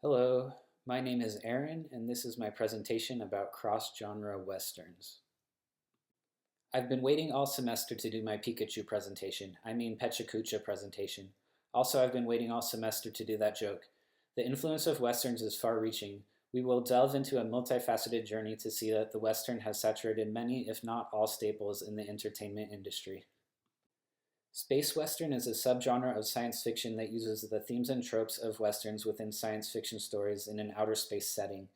Hello, my name is Aaron, and this is my presentation about cross-genre westerns. I've been waiting all semester to do my Pikachu presentation. I mean Pechakucha presentation. Also, I've been waiting all semester to do that joke. The influence of westerns is far-reaching. We will delve into a multifaceted journey to see that the western has saturated many, if not all, staples in the entertainment industry. Space western is a subgenre of science fiction that uses the themes and tropes of westerns within science fiction stories in an outer space setting.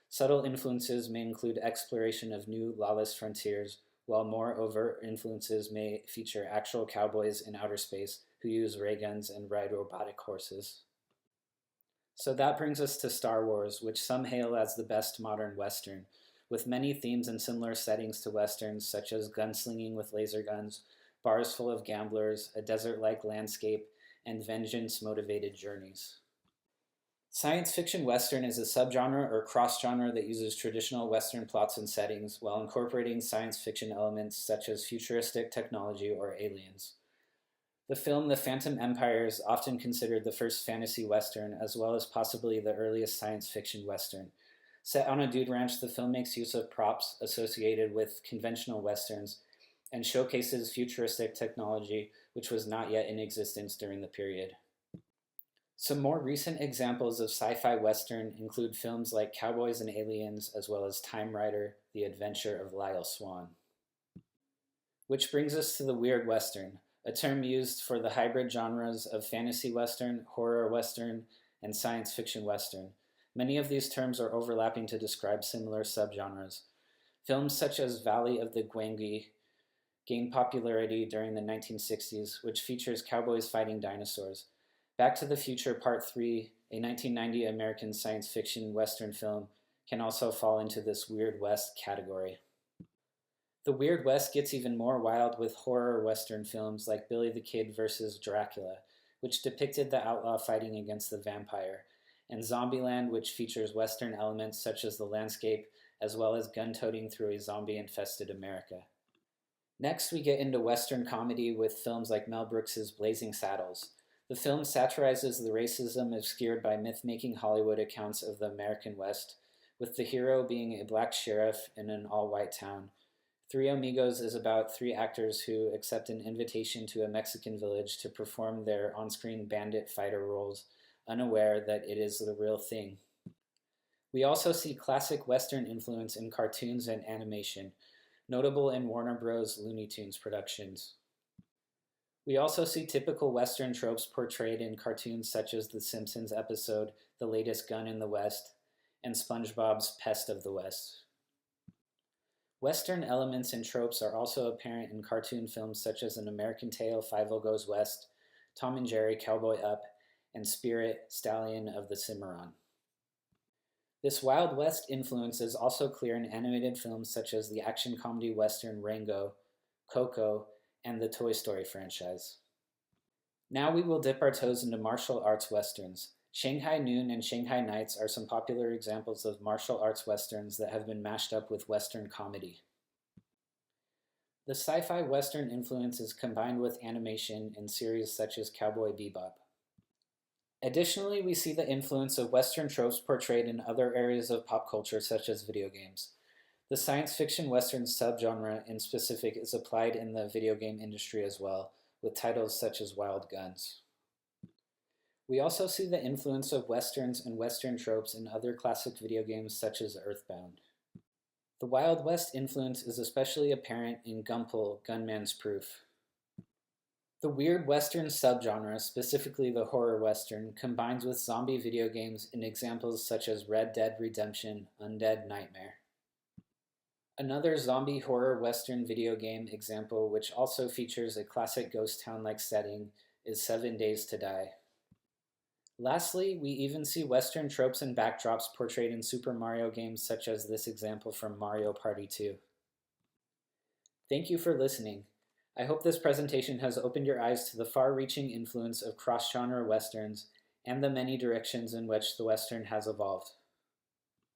Subtle influences may include exploration of new lawless frontiers, while more overt influences may feature actual cowboys in outer space who use ray guns and ride robotic horses. So that brings us to Star Wars, which some hail as the best modern western, with many themes and similar settings to westerns such as gunslinging with laser guns, bars full of gamblers, a desert-like landscape, and vengeance-motivated journeys. Science fiction western is a subgenre or cross-genre that uses traditional western plots and settings while incorporating science fiction elements such as futuristic technology or aliens. The film The Phantom Empire is often considered the first fantasy western, as well as possibly the earliest science fiction western. Set on a dude ranch, the film makes use of props associated with conventional westerns and showcases futuristic technology which was not yet in existence during the period. Some more recent examples of sci-fi western include films like Cowboys and Aliens, as well as Time Rider: The Adventure of Lyle Swan. Which brings us to the weird western, a term used for the hybrid genres of fantasy western, horror western, and science fiction western. Many of these terms are overlapping to describe similar subgenres. Films such as Valley of the Gwangi gained popularity during the 1960s, which features cowboys fighting dinosaurs. Back to the Future Part 3, a 1990 American science fiction western film, can also fall into this Weird West category. The Weird West gets even more wild with horror western films like Billy the Kid vs. Dracula, which depicted the outlaw fighting against the vampire, and Zombieland, which features western elements such as the landscape, as well as gun-toting through a zombie-infested America. Next, we get into western comedy with films like Mel Brooks's Blazing Saddles. The film satirizes the racism obscured by myth-making Hollywood accounts of the American West, with the hero being a black sheriff in an all-white town. Three Amigos is about three actors who accept an invitation to a Mexican village to perform their on-screen bandit fighter roles, unaware that it is the real thing. We also see classic western influence in cartoons and animation, notable in Warner Bros. Looney Tunes productions. We also see typical western tropes portrayed in cartoons such as The Simpsons episode The Latest Gun in the West and SpongeBob's Pest of the West. Western elements and tropes are also apparent in cartoon films such as An American Tail, Fievel Goes West, Tom and Jerry, Cowboy Up, and Spirit, Stallion of the Cimarron. This Wild West influence is also clear in animated films such as the action comedy western Rango, Coco, and the Toy Story franchise. Now we will dip our toes into martial arts westerns. Shanghai Noon and Shanghai Nights are some popular examples of martial arts westerns that have been mashed up with western comedy. The sci-fi western influence is combined with animation in series such as Cowboy Bebop. Additionally, we see the influence of western tropes portrayed in other areas of pop culture such as video games. The science fiction western subgenre in specific is applied in the video game industry as well, with titles such as Wild Guns. We also see the influence of westerns and western tropes in other classic video games such as Earthbound. The Wild West influence is especially apparent in Gunpowder: Gunman's Proof. The weird western subgenre, specifically the horror western, combines with zombie video games in examples such as Red Dead Redemption: Undead Nightmare. Another zombie horror western video game example, which also features a classic ghost town-like setting, is 7 Days to Die. Lastly, we even see western tropes and backdrops portrayed in Super Mario games such as this example from Mario Party 2. Thank you for listening. I hope this presentation has opened your eyes to the far-reaching influence of cross-genre westerns and the many directions in which the western has evolved.